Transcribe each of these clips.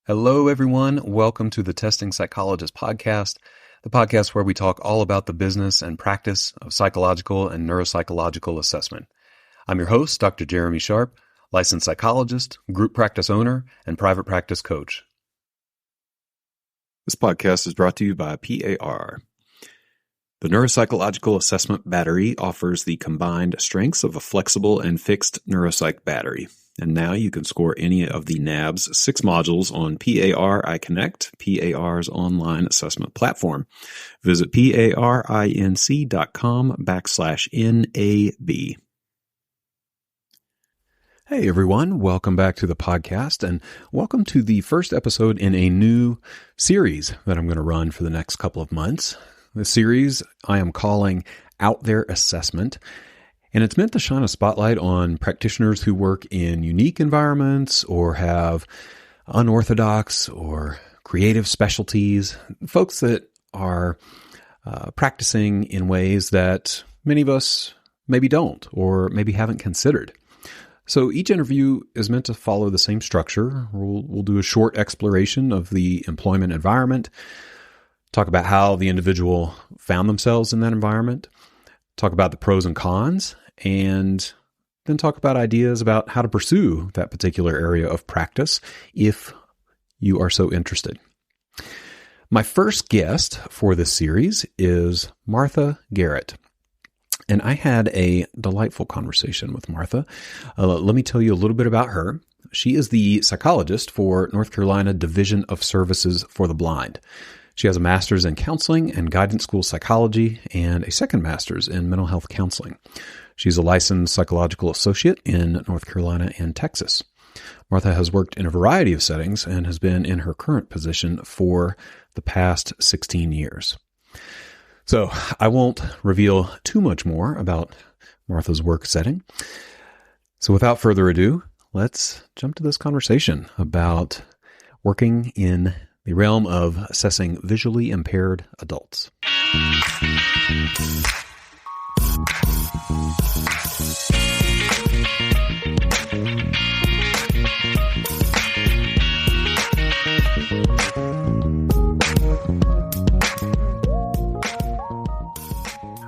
Hello, everyone. Welcome to the Testing Psychologist podcast, the podcast where we talk all about the business and practice of psychological and neuropsychological assessment. I'm your host, Dr. Jeremy Sharp, licensed psychologist, group practice owner, and private practice coach. This podcast is brought to you by PAR. The Neuropsychological Assessment Battery offers the combined strengths of a flexible and fixed neuropsych battery. And now you can score any of the NAB's 6 modules on PAR iConnect, PAR's online assessment platform. Visit parinc.com/NAB. Hey, everyone. Welcome back to the podcast, and welcome to the first episode in a new series that I'm going to run for the next couple of months. The series I am calling Out There Assessment. And it's meant to shine a spotlight on practitioners who work in unique environments or have unorthodox or creative specialties, folks that are practicing in ways that many of us maybe don't or maybe haven't considered. So each interview is meant to follow the same structure. We'll do a short exploration of the employment environment, talk about how the individual found themselves in that environment, talk about the pros and cons, and then talk about ideas about how to pursue that particular area of practice if you are so interested. My first guest for this series is Martha Garrett. And I had a delightful conversation with Martha. Let me tell you a little bit about her. She is the psychologist for North Carolina Division of Services for the Blind. She has a master's in counseling and guidance school psychology and a second master's in mental health counseling. She's a licensed psychological associate in North Carolina and Texas. Martha has worked in a variety of settings and has been in her current position for the past 16 years. So I won't reveal too much more about Martha's work setting. So without further ado, let's jump to this conversation about working in the realm of assessing visually impaired adults.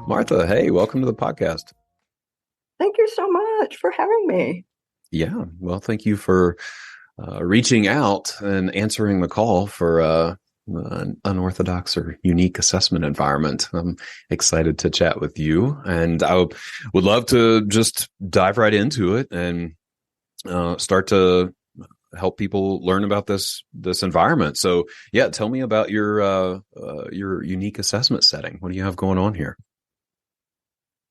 Martha, hey, welcome to the podcast. Thank you so much for having me. Yeah, well, thank you for reaching out and answering the call for an unorthodox or unique assessment environment. I'm excited to chat with you, and I would love to just dive right into it and start to help people learn about this environment. So, yeah, tell me about your unique assessment setting. What do you have going on here?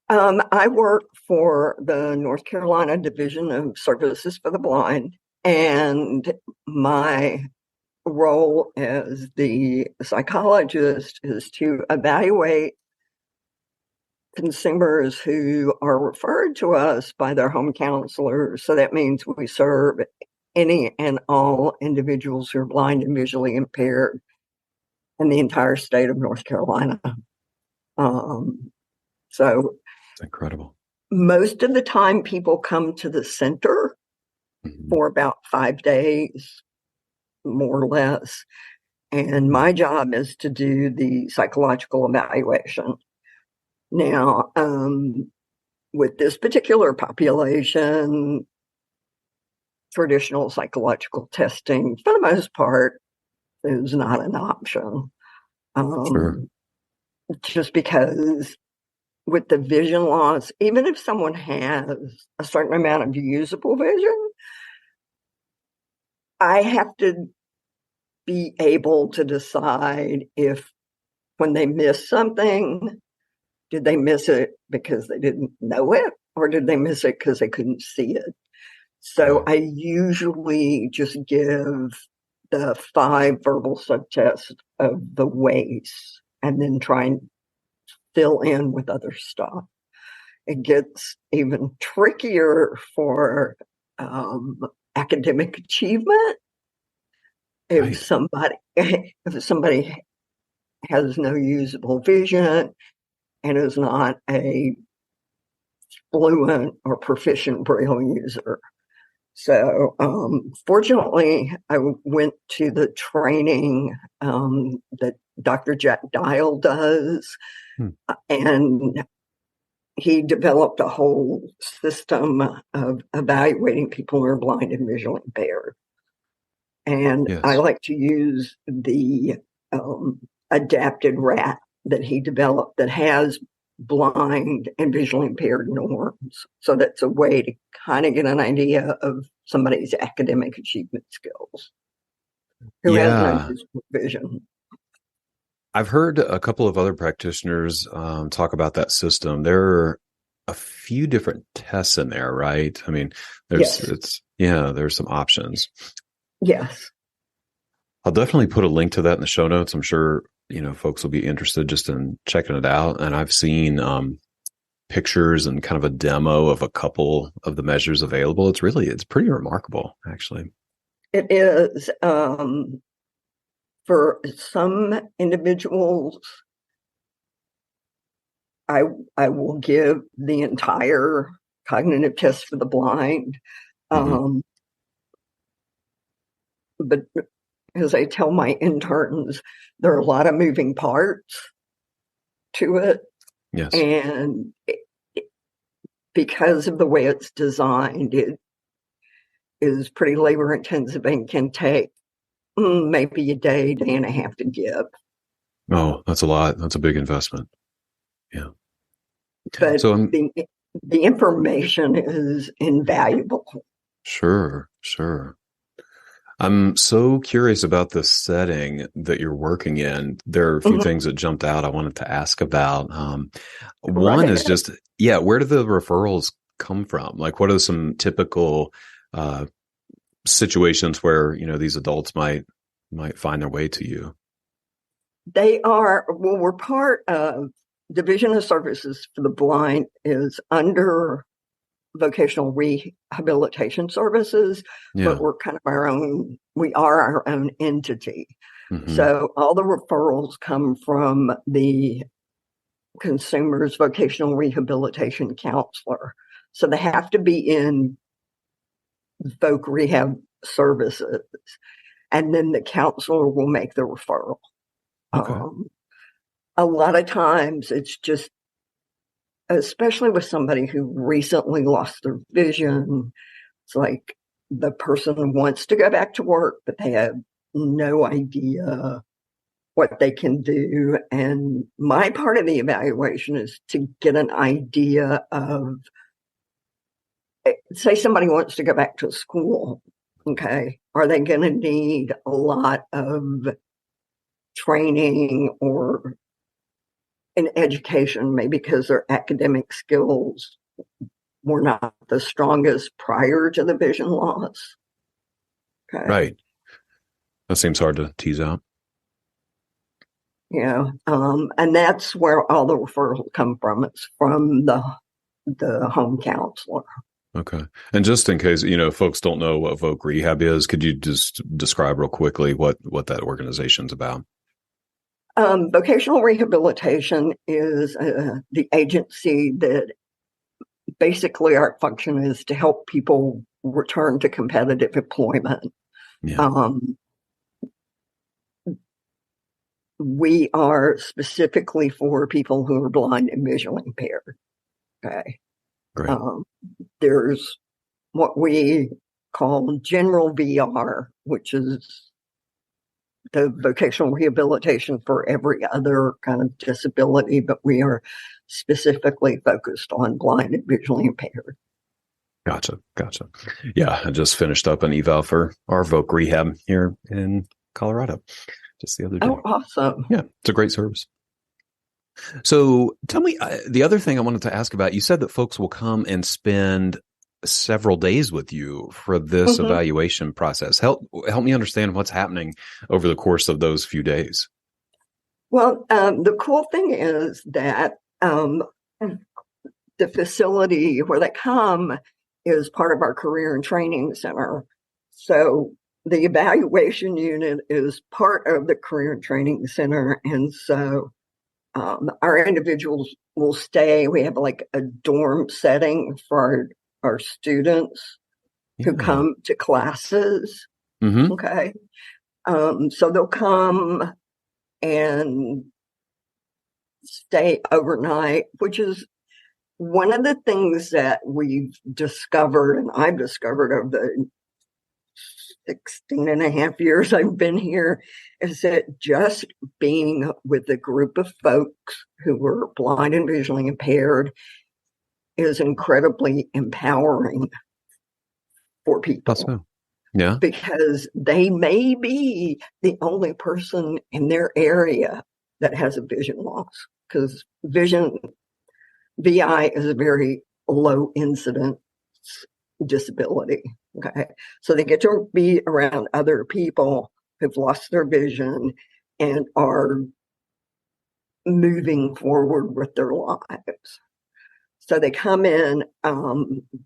I work for the North Carolina Division of Services for the Blind, and my role as the psychologist is to evaluate consumers who are referred to us by their home counselors. So that means we serve any and all individuals who are blind and visually impaired in the entire state of North Carolina. So it's incredible. Most of the time people come to the center for about 5 days, more or less. And my job is to do the psychological evaluation. Now, with this particular population, traditional psychological testing, for the most part, is not an option. Sure. Just because with the vision loss, even if someone has a certain amount of usable vision, I have to be able to decide if when they miss something, did they miss it because they didn't know it, or did they miss it because they couldn't see it? So I usually just give the 5 verbal subtests of the ways and then try and fill in with other stuff. It gets even trickier for academic achievement. If somebody has no usable vision and is not a fluent or proficient Braille user, So, fortunately, I went to the training that Dr. Jack Dial does, and he developed a whole system of evaluating people who are blind and visually impaired. And I Yes. like to use the adapted rat that he developed that has blind and visually impaired norms. So that's a way to kind of get an idea of somebody's academic achievement skills who has no Yeah. vision. I've heard a couple of other practitioners talk about that system. There are a few different tests in there, right? I mean, Yes. there's some options. Yes. I'll definitely put a link to that in the show notes. I'm sure, folks will be interested just in checking it out. And I've seen pictures and kind of a demo of a couple of the measures available. It's pretty remarkable, actually. It is. For some individuals, I will give the entire cognitive test for the blind. Mm-hmm. But as I tell my interns, there are a lot of moving parts to it. Yes. And because of the way it's designed, it is pretty labor intensive and can take maybe a day and a half to give. Oh, that's a lot. That's a big investment. Yeah. But So the information is invaluable. Sure. I'm so curious about the setting that you're working in. There are a few things that jumped out I wanted to ask about. One is just, where do the referrals come from? Like, what are some typical situations where, these adults might find their way to you? We're part of Division of Services for the Blind is under vocational rehabilitation services, but we're kind of we are our own entity. Mm-hmm. So all the referrals come from the consumer's vocational rehabilitation counselor. So they have to be in voc rehab services, and then the counselor will make the referral. Okay. A lot of times it's just, especially with somebody who recently lost their vision, it's like the person wants to go back to work, but they have no idea what they can do. And my part of the evaluation is to get an idea of, say somebody wants to go back to school. Okay. Are they going to need a lot of training or in education, maybe because their academic skills were not the strongest prior to the vision loss? Okay. Right. That seems hard to tease out. Yeah. And that's where all the referrals come from. It's from the home counselor. Okay. And just in case, folks don't know what Voc Rehab is, could you just describe real quickly what that organization's about? Vocational rehabilitation is the agency that basically our function is to help people return to competitive employment. Yeah. We are specifically for people who are blind and visually impaired. Okay. Great. There's what we call general VR, which is the vocational rehabilitation for every other kind of disability, but we are specifically focused on blind and visually impaired. Gotcha. Yeah, I just finished up an eval for our Voc Rehab here in Colorado just the other day. Oh, awesome. Yeah, it's a great service. So tell me, the other thing I wanted to ask about, you said that folks will come and spend several days with you for this evaluation process. Help me understand what's happening over the course of those few days. Well, the cool thing is that the facility where they come is part of our career and training center. So the evaluation unit is part of the career and training center. And so our individuals will stay. We have like a dorm setting for our students. who come to classes. Mm-hmm. Okay. So they'll come and stay overnight, which is one of the things that we've discovered, and I've discovered over the 16 and a half years I've been here, is that just being with a group of folks who are blind and visually impaired is incredibly empowering for people. So. Yeah. Because they may be the only person in their area that has a vision loss, because VI is a very low incidence disability. Okay. So they get to be around other people who've lost their vision and are moving forward with their lives. So they come in,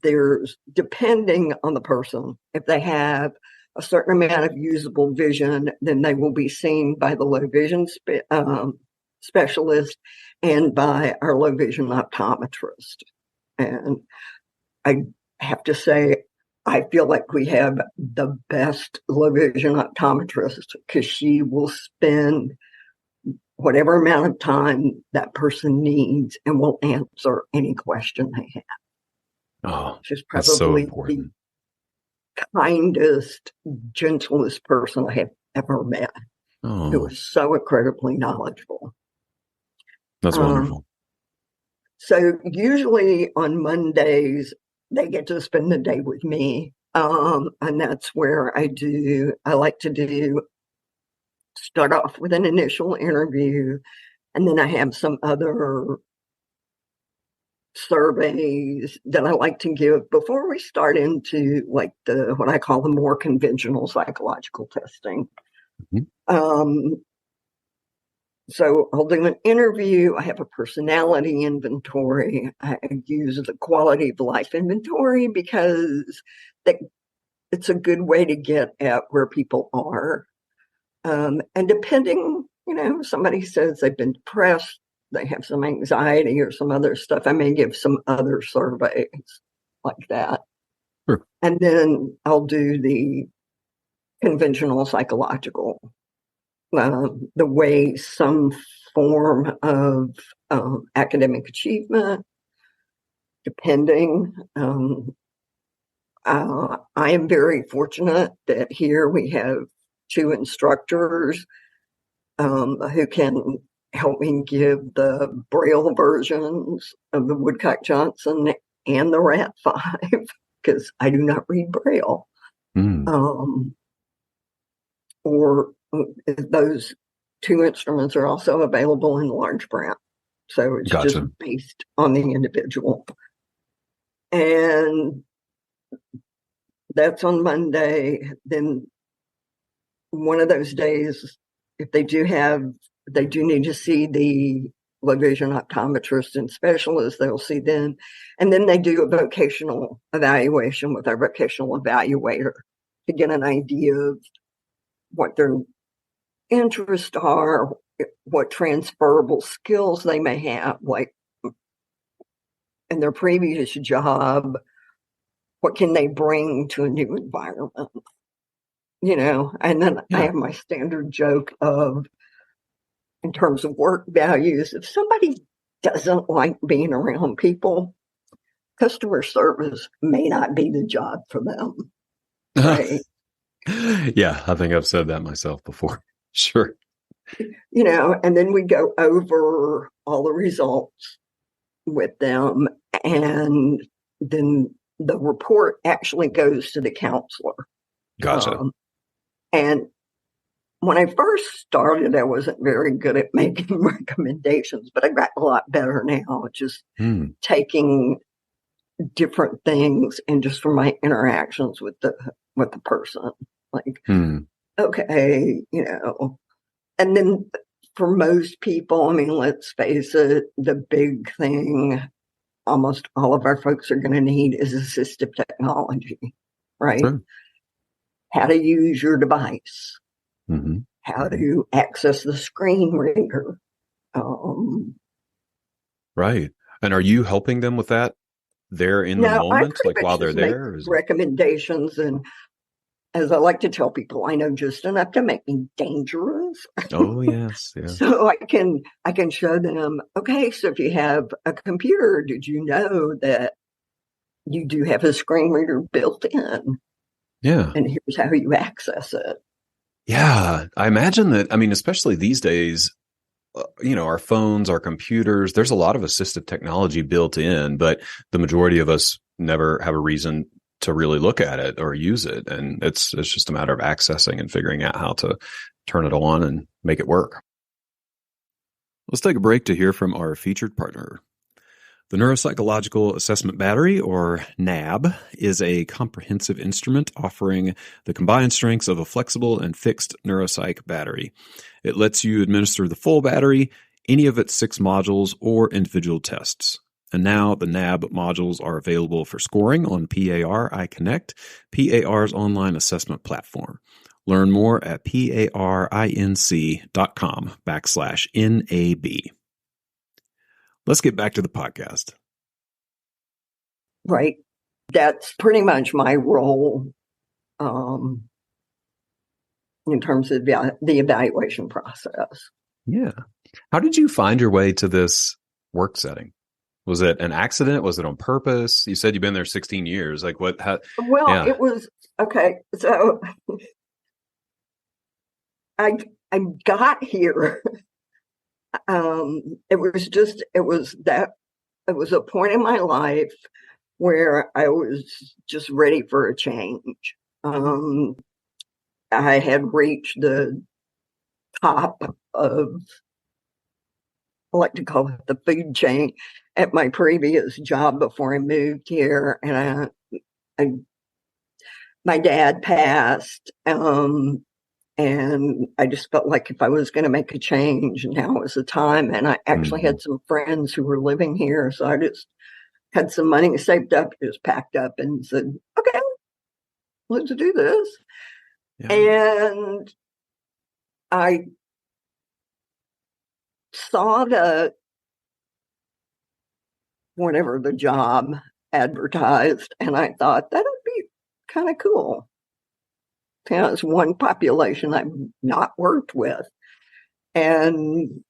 there's, depending on the person, if they have a certain amount of usable vision, then they will be seen by the low vision specialist and by our low vision optometrist. And I have to say, I feel like we have the best low vision optometrist, because she will spend whatever amount of time that person needs and will answer any question they have. Oh, She's that's so probably important. the kindest, gentlest person I have ever met, who is so incredibly knowledgeable. That's wonderful. So usually on Mondays, they get to spend the day with me. And that's where I like to start off with an initial interview, and then I have some other surveys that I like to give before we start into like what I call the more conventional psychological testing. Mm-hmm. So I'll do an interview. I have a personality inventory. I use the quality of life inventory because it's a good way to get at where people are. And depending, somebody says they've been depressed, they have some anxiety or some other stuff, I may give some other surveys like that. Sure. And then I'll do the conventional psychological, the way some form of academic achievement, depending. I am very fortunate that here we have 2 instructors who can help me give the Braille versions of the Woodcock Johnson and the Rat 5, because I do not read Braille. Or those 2 instruments are also available in large print. So it's just based on the individual. And that's on Monday. Then one of those days, if they do need to see the low vision optometrist and specialist, they'll see them. And then they do a vocational evaluation with our vocational evaluator to get an idea of what their interests are, what transferable skills they may have, like in their previous job, what can they bring to a new environment, and then I have my standard joke of, in terms of work values, if somebody doesn't like being around people, customer service may not be the job for them. Right? Yeah, I think I've said that myself before. Sure. And then we go over all the results with them, and then the report actually goes to the counselor. Gotcha. And when I first started, I wasn't very good at making recommendations, but I got a lot better now, just taking different things and just from my interactions with the person, like, okay, and then for most people, I mean, let's face it, the big thing almost all of our folks are going to need is assistive technology, right? Sure. How to use your device, how to access the screen reader. Right. And are you helping them with that there in the No, I moment, pretty like much while they're just make there? Or is it... recommendations, and as I like to tell people, I know just enough to make me dangerous. Oh, yes. Yeah. So I can show them, okay, so if you have a computer, did you know that you do have a screen reader built in? Yeah. And here's how you access it. Yeah. I imagine that, I mean, especially these days, our phones, our computers, there's a lot of assistive technology built in, but the majority of us never have a reason to really look at it or use it. And it's just a matter of accessing and figuring out how to turn it on and make it work. Let's take a break to hear from our featured partner. The Neuropsychological Assessment Battery, or NAB, is a comprehensive instrument offering the combined strengths of a flexible and fixed neuropsych battery. It lets you administer the full battery, any of its 6 modules, or individual tests. And now the NAB modules are available for scoring on PAR iConnect, PAR's online assessment platform. Learn more at parinc.com/NAB. Let's get back to the podcast. Right. That's pretty much my role in terms of the evaluation process. Yeah. How did you find your way to this work setting? Was it an accident? Was it on purpose? You said you've been there 16 years. Like what? Well, Yeah. it was, okay. So I got here. It was a point in my life where I was just ready for a change. I had reached the top of, I like to call it the food chain, at my previous job before I moved here. And my dad passed. And I just felt like if I was going to make a change, now was the time. And I actually had some friends who were living here. So I just had some money saved up, just packed up and said, okay, let's do this. Yeah. And I saw the job advertised, and I thought that would be kind of cool. It's one population I've not worked with. And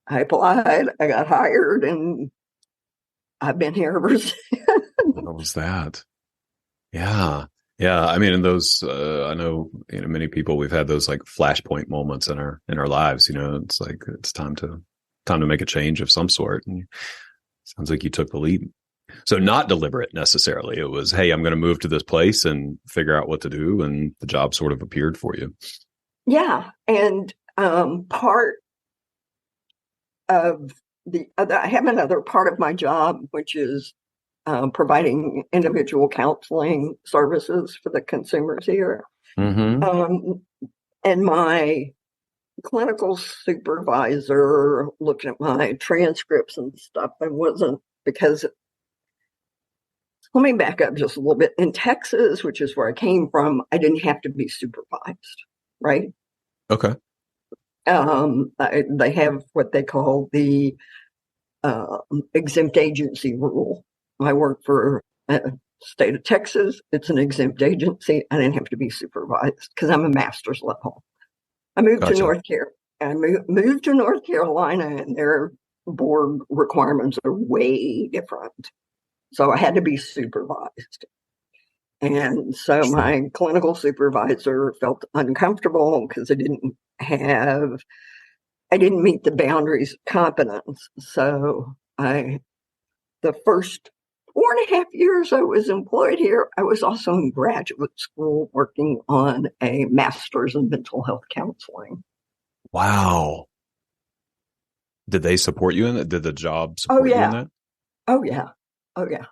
I applied, I got hired, and I've been here ever since. What was that? Yeah. Yeah. I mean, in those, I know, many people, we've had those like flashpoint moments in our lives, it's like, it's time to make a change of some sort. And it sounds like you took the leap. So not deliberate necessarily. It was, hey, I'm going to move to this place and figure out what to do. And the job sort of appeared for you. Yeah. And part of I have another part of my job, which is providing individual counseling services for the consumers here. Mm-hmm. And my clinical supervisor looked at my transcripts and stuff and wasn't, because let me back up just a little bit. In Texas, which is where I came from, I didn't have to be supervised, right? Okay. They have what they call the exempt agency rule. I work for state of Texas. It's an exempt agency. I didn't have to be supervised because I'm a master's level. I moved to North Carolina, and their board requirements are way different. So I had to be supervised. And so my clinical supervisor felt uncomfortable because I didn't meet the boundaries of competence. So the first 4.5 years I was employed here, I was also in graduate school working on a master's in mental health counseling. Wow. Did they support you in that? Did the job support you in that? Oh, yeah. Oh, yeah.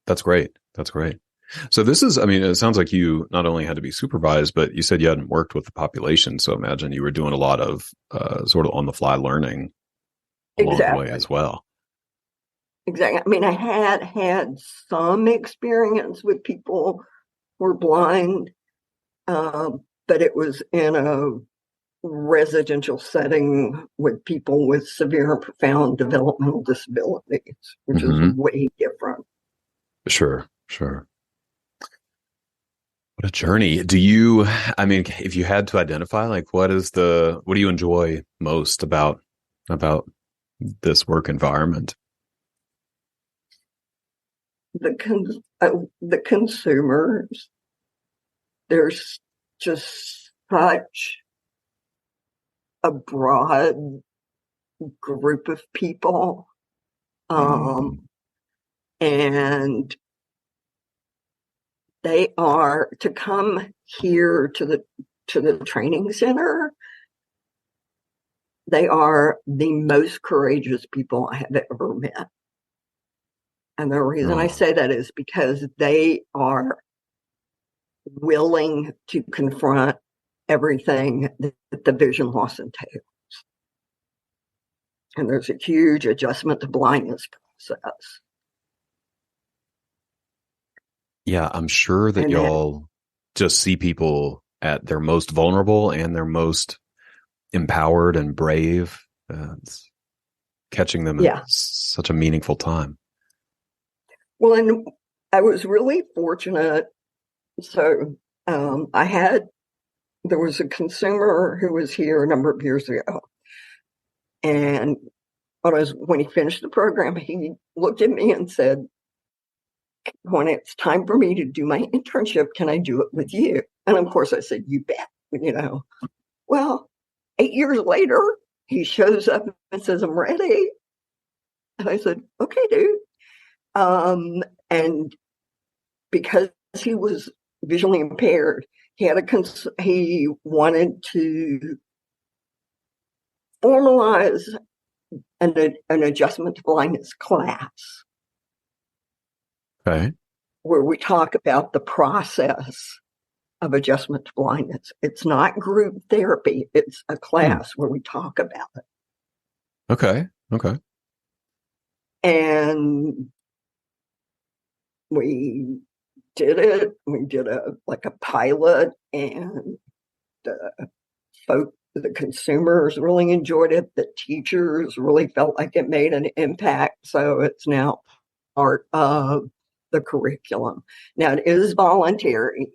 That's great. That's great. So this is, I mean, it sounds like you not only had to be supervised, but you said you hadn't worked with the population. So imagine you were doing a lot of sort of on the fly learning along the way as well. Exactly. I mean, I had some experience with people who were blind, but it was in a residential setting with people with severe and profound developmental disabilities, which is way different. Sure. What a journey. If you had to identify, like, what do you enjoy most about this work environment? The consumers, there's just such a broad group of people. And they are to come here to the training center. They are the most courageous people I have ever met. And the reason I say that is because they are willing to confront everything that the vision loss entails. And there's a huge adjustment to blindness process. Yeah, I'm sure that y'all just see people at their most vulnerable and their most empowered and brave. It's catching them at such a meaningful time. Well, and I was really fortunate. So there was a consumer who was here a number of years ago. And when he finished the program, he looked at me and said, when it's time for me to do my internship, can I do it with you? And of course I said, you bet, Well, 8 years later, he shows up and says, I'm ready. And I said, okay, dude. And because he was visually impaired, he wanted to formalize an adjustment to blindness class. Okay. Where we talk about the process of adjustment to blindness. It's not group therapy. It's a class where we talk about it. Okay. And we did it. We did a pilot, and the consumers really enjoyed it. The teachers really felt like it made an impact. So it's now part of the curriculum. Now it is voluntary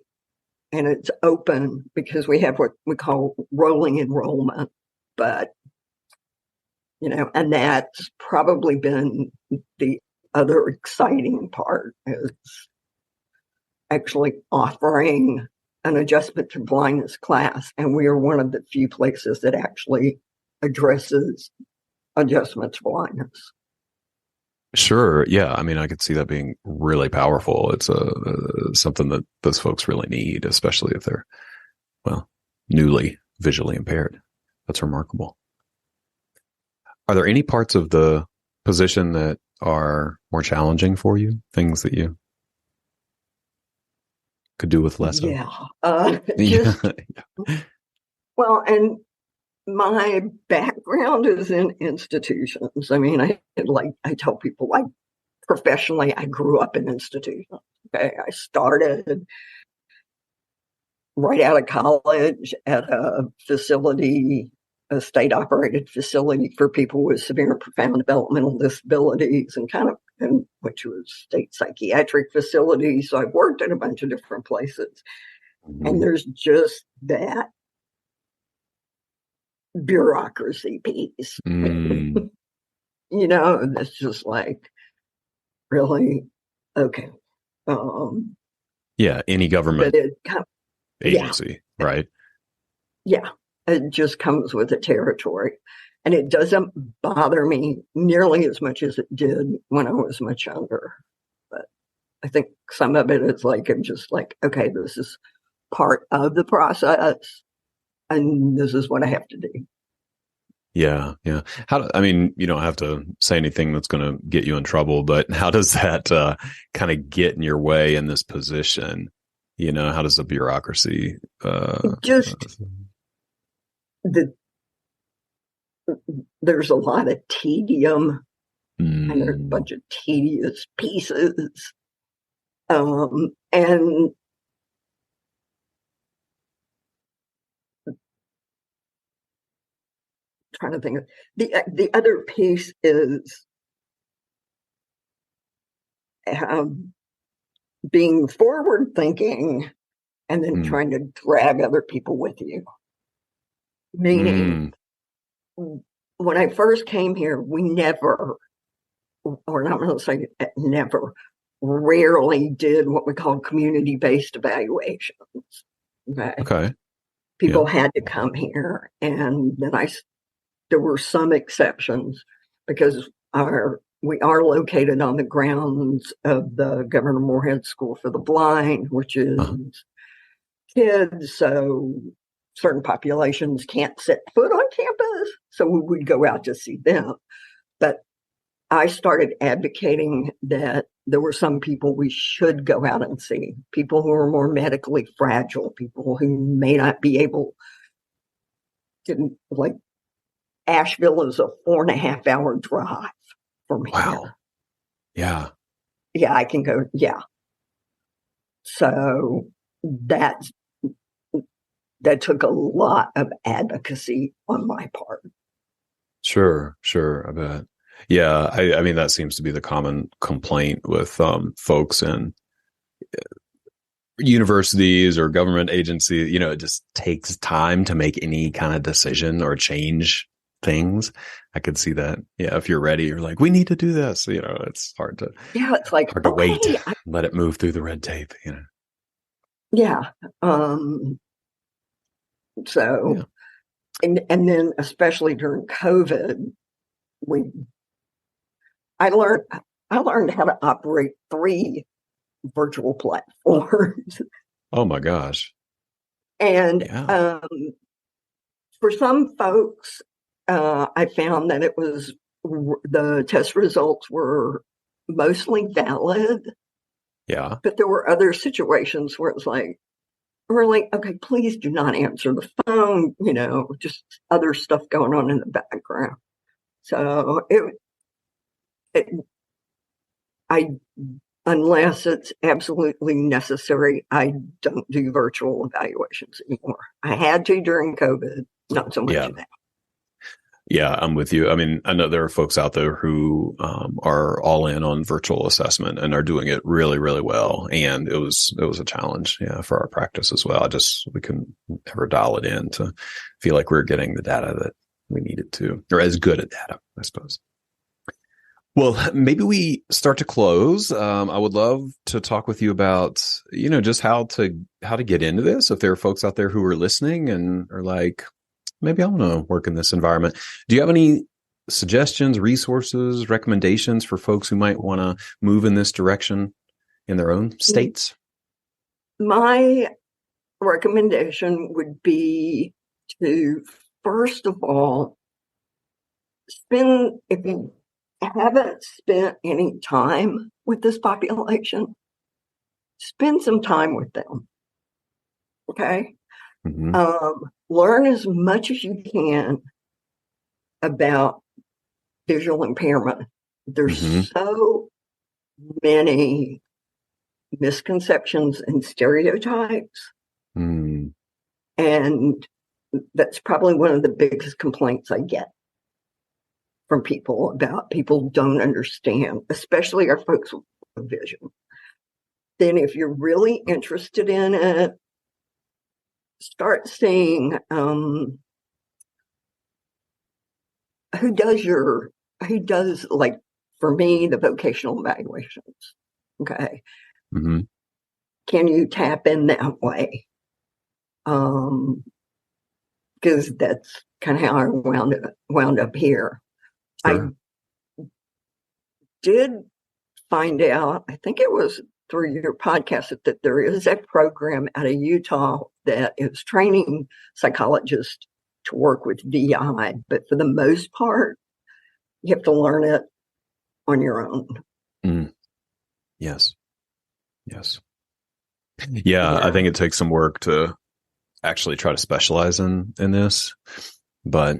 and it's open because we have what we call rolling enrollment, but and that's probably been the other exciting part, is actually offering an adjustment to blindness class. And we are one of the few places that actually addresses adjustment to blindness. Sure. Yeah. I could see that being really powerful. It's something that those folks really need, especially if they're, newly visually impaired. That's remarkable. Are there any parts of the position that are more challenging for you? Things that you could do with less of? Well, and my background is in institutions. I tell people, professionally, I grew up in institutions. Okay, I started right out of college at a state-operated facility for people with severe and profound developmental disabilities, which was state psychiatric facilities. So I've worked at a bunch of different places, and there's just that bureaucracy piece. That's just really okay. Any government agency, right? Yeah, it just comes with the territory. And it doesn't bother me nearly as much as it did when I was much younger. But I think some of it is I'm just okay, this is part of the process, and this is what I have to do. Yeah. You don't have to say anything that's going to get you in trouble, but how does that kind of get in your way in this position? How does the bureaucracy there's a lot of tedium, and there's a bunch of tedious pieces, and trying to think of the other piece is being forward thinking and then trying to drag other people with you. Meaning, when I first came here, we never, or not going to say never, rarely did what we call community-based evaluations. Okay. People had to come here, and then there were some exceptions because we are located on the grounds of the Governor Moorhead School for the Blind, which is kids, so certain populations can't set foot on campus, so we would go out to see them. But I started advocating that there were some people we should go out and see, people who are more medically fragile, people who may not be able to, like, Asheville is a 4.5-hour drive from here. Yeah. Yeah, I can go. Yeah. So that took a lot of advocacy on my part. Sure. I bet. Yeah. I mean, that seems to be the common complaint with folks in universities or government agencies. You know, it just takes time to make any kind of decision or change things. I could see that. Yeah. If you're ready, you're like, we need to do this. You know, it's hard to. Yeah, it's like hard to wait. Let it move through the red tape. You know. Yeah. So, and then especially during COVID, I learned how to operate 3 virtual platforms. Oh my gosh. And for some folks, I found that the test results were mostly valid. Yeah. But there were other situations where it was like, okay, please do not answer the phone, just other stuff going on in the background. So unless it's absolutely necessary, I don't do virtual evaluations anymore. I had to during COVID, not so much now. Yeah, I'm with you. I mean, I know there are folks out there who are all in on virtual assessment and are doing it really, really well. And it was a challenge, for our practice as well. We couldn't ever dial it in to feel like we were getting the data that we needed to, or as good at data, I suppose. Well, maybe we start to close. I would love to talk with you about, just how to get into this. If there are folks out there who are listening and are like, maybe I want to work in this environment. Do you have any suggestions, resources, recommendations for folks who might want to move in this direction in their own states? My recommendation would be to, first of all, if you haven't spent any time with this population, spend some time with them. Okay? Mm-hmm. Learn as much as you can about visual impairment. There's so many misconceptions and stereotypes. And that's probably one of the biggest complaints I get from people don't understand, especially our folks with vision. Then if you're really interested in it, start seeing who does, like, for me, the vocational evaluations. Okay. Mm-hmm. Can you tap in that way? Because that's kind of how I wound up here. Sure. I did find out, I think it was through your podcast, that there is a program out of Utah that is training psychologists to work with VI, but for the most part, you have to learn it on your own. Yes. Yeah, I think it takes some work to actually try to specialize in this, but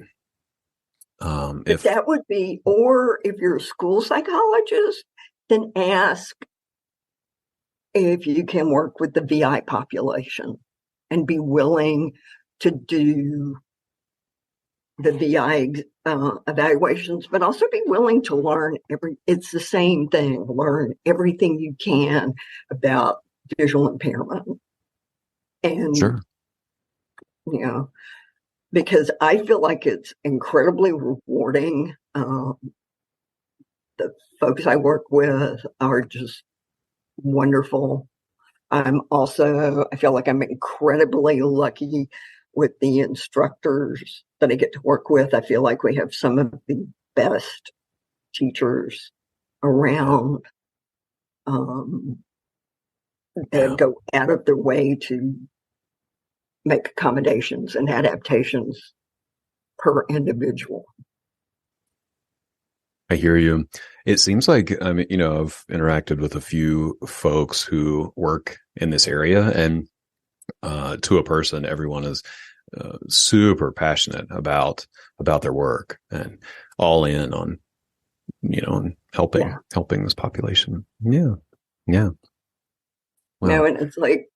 if that would be, or if you're a school psychologist, then ask if you can work with the VI population and be willing to do the VI evaluations, but also be willing to learn it's the same thing. Learn everything you can about visual impairment. And, Sure. Because I feel like it's incredibly rewarding. The folks I work with are just wonderful. I feel like I'm incredibly lucky with the instructors that I get to work with. I feel like we have some of the best teachers around that go out of their way to make accommodations and adaptations per individual. I hear you. It seems like, I've interacted with a few folks who work in this area, and to a person, everyone is super passionate about their work and all in on, helping this population. Yeah. Yeah. Wow. And it's like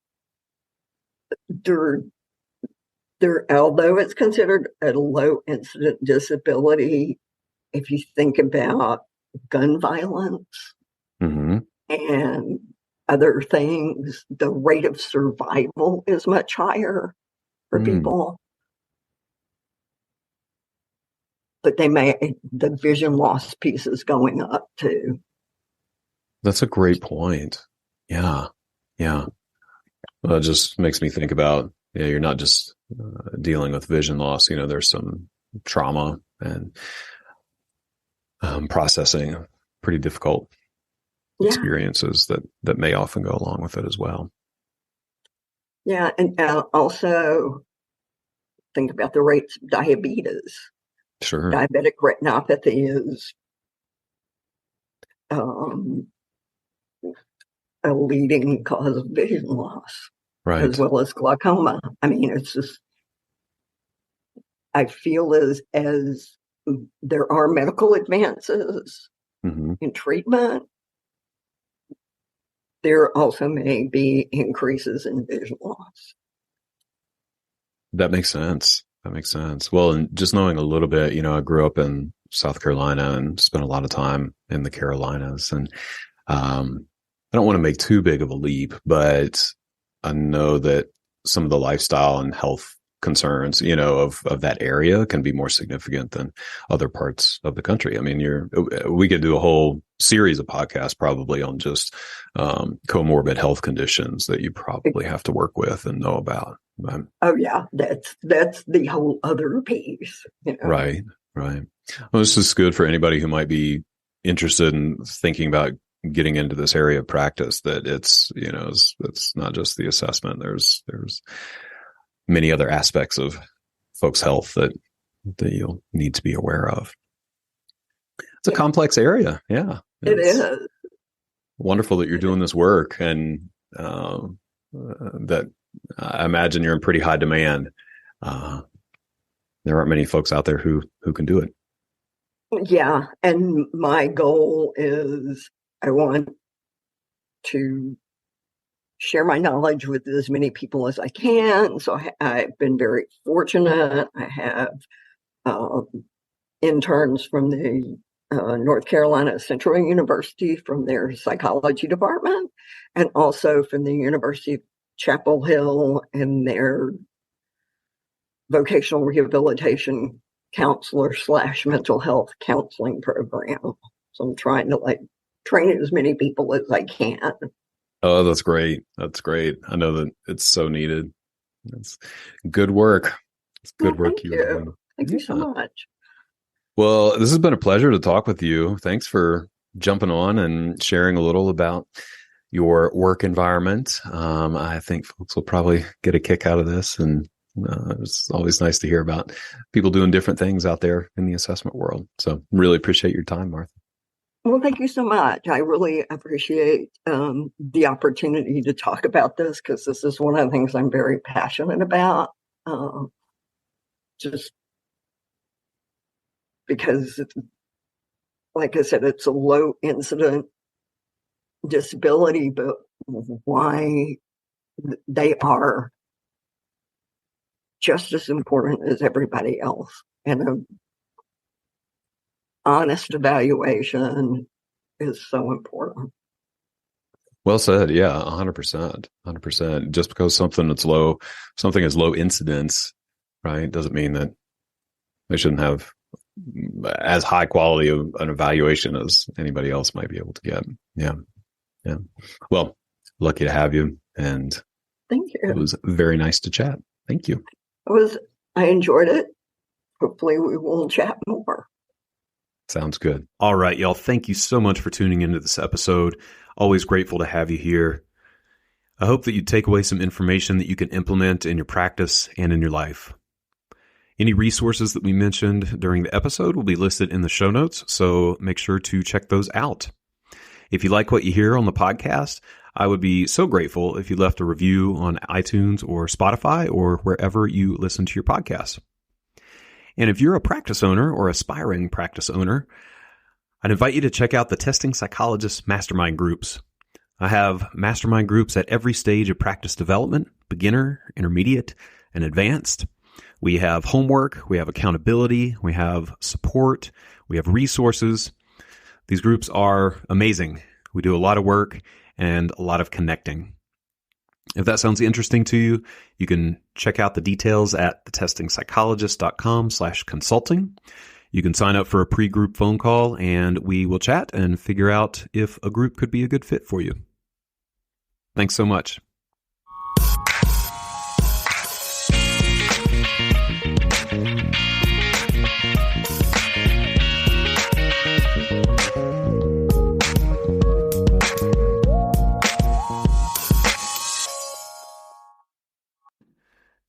although it's considered a low incident disability, if you think about gun violence and other things, the rate of survival is much higher for people. But the vision loss piece is going up too. That's a great point. Yeah. Yeah. Well, it just makes me think about, you're not just dealing with vision loss. There's some trauma and processing pretty difficult experiences that may often go along with it as well. Yeah. And also think about the rates of diabetes. Sure. Diabetic retinopathy is a leading cause of vision loss, right, as well as glaucoma. I mean, it's just, I feel as there are medical advances in treatment, there also may be increases in vision loss. That makes sense. Well, and just knowing a little bit, I grew up in South Carolina and spent a lot of time in the Carolinas, and I don't want to make too big of a leap, but I know that some of the lifestyle and health concerns, of that area can be more significant than other parts of the country. I mean, we could do a whole series of podcasts probably on just comorbid health conditions that you probably have to work with and know about. Oh yeah, that's the whole other piece. Right. Well, this is good for anybody who might be interested in thinking about getting into this area of practice, that it's not just the assessment. There's many other aspects of folks' health that you'll need to be aware of. It's a complex area. Yeah. It is. Wonderful that you're doing this work, and that I imagine you're in pretty high demand. There aren't many folks out there who can do it. Yeah. And my goal is I want to share my knowledge with as many people as I can. So I've been very fortunate. I have interns from the North Carolina Central University from their psychology department, and also from the University of Chapel Hill in their vocational rehabilitation counselor / mental health counseling program. So I'm trying to train as many people as I can. Oh, that's great. I know that it's so needed. It's good work. It's good work you're doing. Thank you so much. Well, this has been a pleasure to talk with you. Thanks for jumping on and sharing a little about your work environment. I think folks will probably get a kick out of this, and it's always nice to hear about people doing different things out there in the assessment world. So really appreciate your time, Martha. Well, thank you so much. I really appreciate the opportunity to talk about this, because this is one of the things I'm very passionate about. Just because, like I said, it's a low incident disability, but why they are just as important as everybody else. And an honest evaluation is so important. Well said. Yeah, 100%. 100%. Just because something is low incidence, right, doesn't mean that they shouldn't have as high quality of an evaluation as anybody else might be able to get. Yeah. Yeah. Well, lucky to have you. And thank you. It was very nice to chat. Thank you. I enjoyed it. Hopefully we will chat more. Sounds good. All right, y'all. Thank you so much for tuning into this episode. Always grateful to have you here. I hope that you take away some information that you can implement in your practice and in your life. Any resources that we mentioned during the episode will be listed in the show notes, so make sure to check those out. If you like what you hear on the podcast, I would be so grateful if you left a review on iTunes or Spotify or wherever you listen to your podcasts. And if you're a practice owner or aspiring practice owner, I'd invite you to check out the Testing Psychologist mastermind groups. I have mastermind groups at every stage of practice development, beginner, intermediate, and advanced. We have homework, we have accountability, we have support, we have resources. These groups are amazing. We do a lot of work and a lot of connecting. If that sounds interesting to you, you can check out the details at thetestingpsychologist.com/consulting. You can sign up for a pre-group phone call and we will chat and figure out if a group could be a good fit for you. Thanks so much.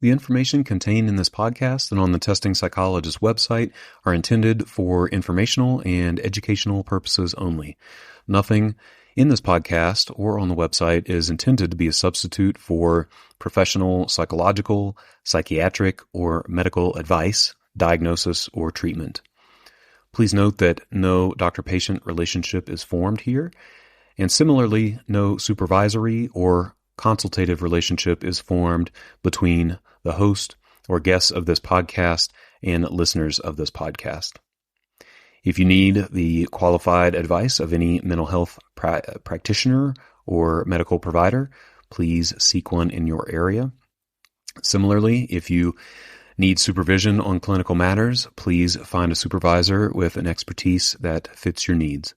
The information contained in this podcast and on the Testing Psychologist website are intended for informational and educational purposes only. Nothing in this podcast or on the website is intended to be a substitute for professional psychological, psychiatric, or medical advice, diagnosis, or treatment. Please note that no doctor-patient relationship is formed here, and similarly, no supervisory or consultative relationship is formed between the host or guests of this podcast and listeners of this podcast. If you need the qualified advice of any mental health practitioner or medical provider, please seek one in your area. Similarly, if you need supervision on clinical matters, please find a supervisor with an expertise that fits your needs.